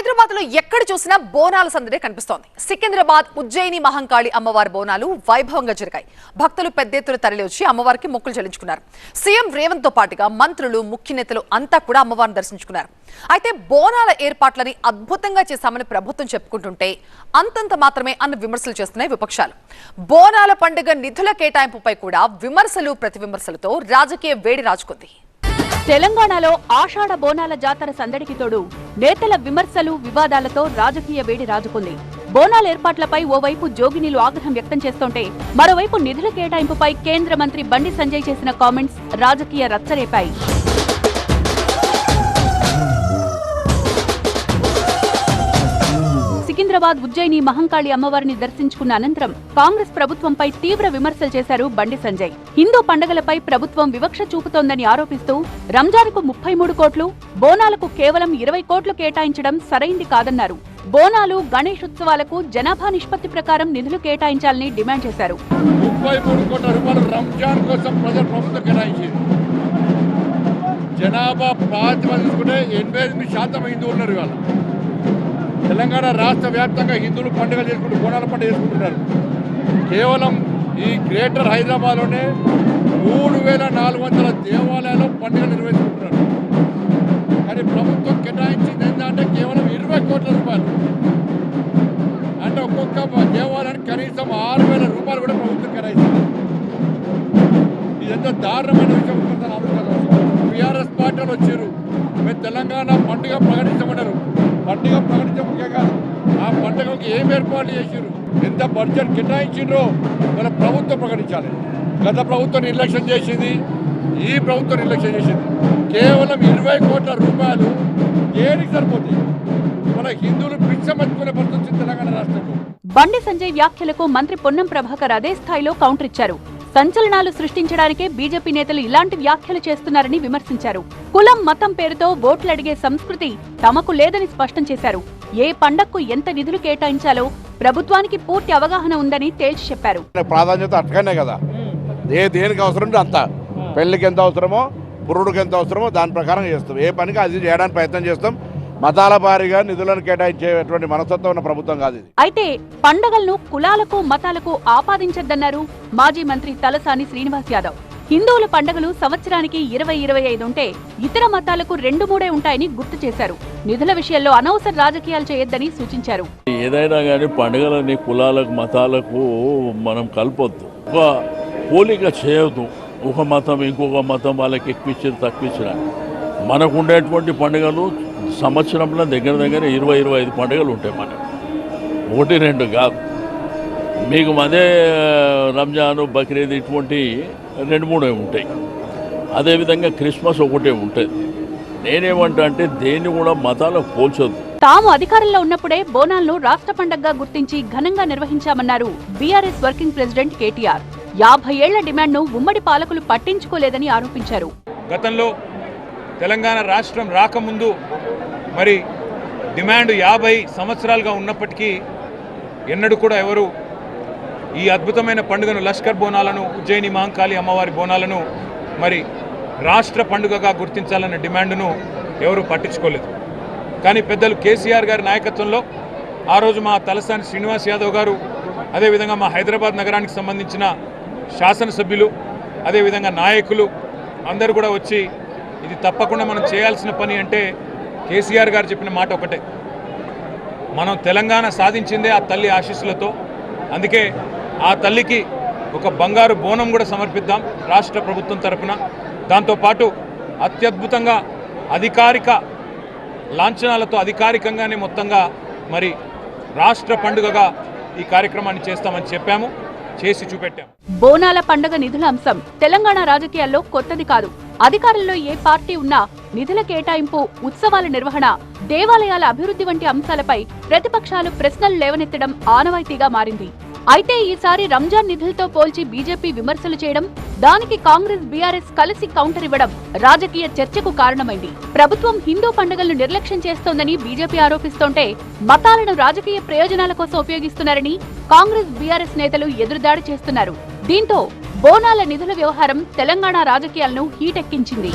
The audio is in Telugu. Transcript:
హైదరాబాద్ లో ఎక్కడ చూసినా బోనాల సందడే కనిపిస్తోంది. సికింద్రాబాద్ ఉజ్జయిని మహంకాళి అమ్మవారి బోనాలు వైభవంగా జరిగాయి. భక్తులు పెద్ద ఎత్తున తరలివచ్చి అమ్మవారికి మొక్కులు చెల్లించుకున్నారు. సీఎం రేవంత్ తో పాటుగా మంత్రులు, ముఖ్య నేతలు అంతా కూడా అమ్మవారిని దర్శించుకున్నారు. అయితే బోనాల ఏర్పాట్లని అద్భుతంగా చేశామని ప్రభుత్వం చెప్పుకుంటుంటే అంతంత మాత్రమే అన్న విమర్శలు చేస్తున్నాయి విపక్షాలు. బోనాల పండుగ నిధుల కేటాయింపుపై కూడా విమర్శలు, ప్రతి విమర్శలతో రాజకీయ వేడి రాజుకుంది. తెలంగాణలో ఆషాఢ బోనాల జాతర సందడికి తోడు నేతల విమర్శలు, వివాదాలతో రాజకీయ వేడి రాజుకుంది. బోనాల ఏర్పాట్లపై ఓవైపు జోగినీలు ఆగ్రహం వ్యక్తం చేస్తుంటే మరోవైపు నిధుల కేటాయింపుపై కేంద్ర మంత్రి బండి సంజయ్ చేసిన కామెంట్స్ రాజకీయ రచ్చరేపాయి. సికింద్రాబాద్ ఉజ్జయిని మహంకాళి అమ్మవారిని దర్శించుకున్న అనంతరం కాంగ్రెస్ ప్రభుత్వంపై తీవ్ర విమర్శలు చేశారు బండి సంజయ్. హిందూ పండుగలపై ప్రభుత్వం వివక్ష చూపుతోందని ఆరోపిస్తూ రంజాన్కు 33 కోట్లు, బోనాలకు కేవలం 20 కోట్లు కేటాయించడం సరైంది కాదన్నారు. బోనాలు, గణేష్ ఉత్సవాలకు జనాభా నిష్పత్తి ప్రకారం నిధులు కేటాయించాలని డిమాండ్ చేశారు. 33 కోట్ల రూపాయలు రంజాన్ కోసం ప్రభుత్వం కేటాయించింది. జనాభా ప్రాతిపదికన తీసుకుంటే 88% హిందువులు ఉన్నారు. ఇవాళ తెలంగాణ రాష్ట్ర వ్యాప్తంగా హిందువులు పండుగలు చేసుకుంటూ బోనాల పండుగ చేసుకుంటున్నారు. కేవలం ఈ గ్రేటర్ హైదరాబాద్లోనే 3400 దేవాలయాల్లో పండుగలు నిర్వహించుకుంటున్నారు. కానీ ప్రభుత్వం కేటాయించింది ఏంటంటే కేవలం 20 కోట్ల రూపాయలు. అంటే ఒక్కొక్క దేవాలయానికి కనీసం 6000 రూపాయలు కూడా ప్రభుత్వం కేటాయిస్తుంది. ఇదంతా దారుణమైన విషయం. టీఆర్ఎస్ పార్టీలు వచ్చారు, మేము తెలంగాణ పండుగ ప్రకటించమన్నారు. పండుగ ప్రకటించే కాదు, ఆ పండుగకి ఏం ఏర్పాట్లు చేసారు, ఎంత బడ్జెట్ కేటాయించారో మన ప్రభుత్వం ప్రకటించాలి. గత ప్రభుత్వం నిర్లక్ష్యం చేసింది, ఈ ప్రభుత్వం నిర్లక్ష్యం చేసింది. కేవలం 20 కోట్ల రూపాయలు దేనికి సరిపోతాయి? మన హిందువులు పిచ్చమచ్చుకునే పరిస్థితి తెలంగాణ రాష్ట్రంలో. బండి సంజయ్ వ్యాఖ్యలకు మంత్రి పొన్నం ప్రభాకర్ అదే స్థాయిలో కౌంటర్ ఇచ్చారు. సంచలనాలు సృష్టించడానికే బీజేపీ నేతలు ఇలాంటి వ్యాఖ్యలు చేస్తున్నారని విమర్శించారు. కులం, మతం పేరుతో ఓట్లు అడిగే సంస్కృతి తమకు లేదని స్పష్టం చేశారు. ఏ పండగకు ఎంత నిధులు కేటాయించాలో ప్రభుత్వానికి పూర్తి అవగాహన ఉందని తేల్చి చెప్పారు. ప్రాధాన్యత అట్లనే కదా, దేనికి అవసరం అంత, పెళ్లికి ఎంత అవసరమో, పురుడుకి ఎంత అవసరమో దాని ప్రకారం చేస్తాం. ఏ పనికి అది చేయడానికి ప్రయత్నం చేస్తాం. మతాల వారీగా నిధులను కేటాయించేటువంటి మనస్తత్వం ఉన్న ప్రభుత్వం కాదు ఇది. అయితే పండగలను కులాలకు, మతాలకు ఆపాదించద్దన్నారు మాజీ మంత్రి తలసాని శ్రీనివాస్ యాదవ్. హిందువుల పండుగలు సంవత్సరానికి 20-25 ఉంటే ఇతర మతాలకు 2-3 ఉంటాయని గుర్తు చేశారు. నిధుల విషయంలో అనవసర రాజకీయాలు చేయొద్దని సూచించారు. ఏదైనా కానీ పండుగలని కులాలకు, మతాలకు మనం కలపొద్దు, ఒక పోలిక చేయొద్దు. ఒక మతం ఇంకొక మతం వాళ్ళకి ఎక్కువ తక్కువ. మనకు ఉండేటువంటి పండుగలు సంవత్సరంలో దగ్గర 20-25 పండుగలు ఉంటాయి. మనకు 1-2 కాదు. మీకు అదే రంజాను, బక్రీద్ ఇటువంటి 2-3 ఉంటాయి. అదేవిధంగా క్రిస్మస్ ఒకటే ఉంటుంది. నేనేమంటా అంటే దేన్ని కూడా మతాలకు పోల్చొద్దు. తాము అధికారంలో ఉన్నప్పుడే బోనాలను రాష్ట్ర పండుగగా గుర్తించి ఘనంగా నిర్వహించామన్నారు బీఆర్ఎస్ వర్కింగ్ ప్రెసిడెంట్ కేటీఆర్. 50 ఏళ్ల డిమాండ్ను ఉమ్మడి పాలకులు పట్టించుకోలేదని ఆరోపించారు. గతంలో తెలంగాణ రాష్ట్రం రాకముందు మరి డిమాండ్ 50 సంవత్సరాలుగా ఉన్నప్పటికీ ఎన్నడూ కూడా ఎవరు ఈ అద్భుతమైన పండుగను, లష్కర్ బోనాలను, ఉజ్జయిని మహంకాళి అమ్మవారి బోనాలను మరి రాష్ట్ర పండుగగా గుర్తించాలన్న డిమాండ్ను ఎవరు పట్టించుకోలేదు. కానీ పెద్దలు కేసీఆర్ గారి నాయకత్వంలో ఆ రోజు మా తలసాని శ్రీనివాస్ యాదవ్ గారు, అదేవిధంగా మా హైదరాబాద్ నగరానికి సంబంధించిన శాసనసభ్యులు, అదేవిధంగా నాయకులు అందరూ కూడా వచ్చి ఇది తప్పకుండా మనం చేయాల్సిన పని అంటే కేసీఆర్ గారు చెప్పిన మాట ఒకటే, మనం తెలంగాణ సాధించిందే ఆ తల్లి ఆశీస్సులతో. అందుకే ఆ తల్లికి ఒక బంగారు బోనం కూడా సమర్పిద్దాం రాష్ట్ర ప్రభుత్వం తరఫున. దాంతోపాటు అత్యద్భుతంగా అధికారిక లాంఛనాలతో అధికారికంగానే మొత్తంగా మరి రాష్ట్ర పండుగగా ఈ కార్యక్రమాన్ని చేస్తామని చెప్పాము, చేసి చూపెట్టాము. బోనాల పండుగ నిధుల అంశం తెలంగాణ రాజకీయాల్లో కొత్తది కాదు. అధికారంలో ఏ పార్టీ ఉన్నా నిధుల కేటాయింపు, ఉత్సవాల నిర్వహణ, దేవాలయాల అభివృద్ధి వంటి అంశాలపై ప్రతిపక్షాలు ప్రశ్నలు లేవనెత్తడం ఆనవాయితీగా మారింది. అయితే ఈసారి రంజాన్ నిధులతో పోల్చి బీజేపీ విమర్శలు చేయడం, దానికి కాంగ్రెస్, బీఆర్ఎస్ కలిసి కౌంటర్ ఇవ్వడం రాజకీయ చర్చకు కారణమైంది. ప్రభుత్వం హిందూ పండుగలను నిర్లక్ష్యం చేస్తోందని బీజేపీ ఆరోపిస్తోంటే మతాలను రాజకీయ ప్రయోజనాల కోసం ఉపయోగిస్తున్నారని కాంగ్రెస్, బీఆర్ఎస్ నేతలు ఎదురుదాడి చేస్తున్నారు. దీంతో బోనాల నిధుల వ్యవహారం తెలంగాణ రాజకీయాలను హీటెక్కించింది.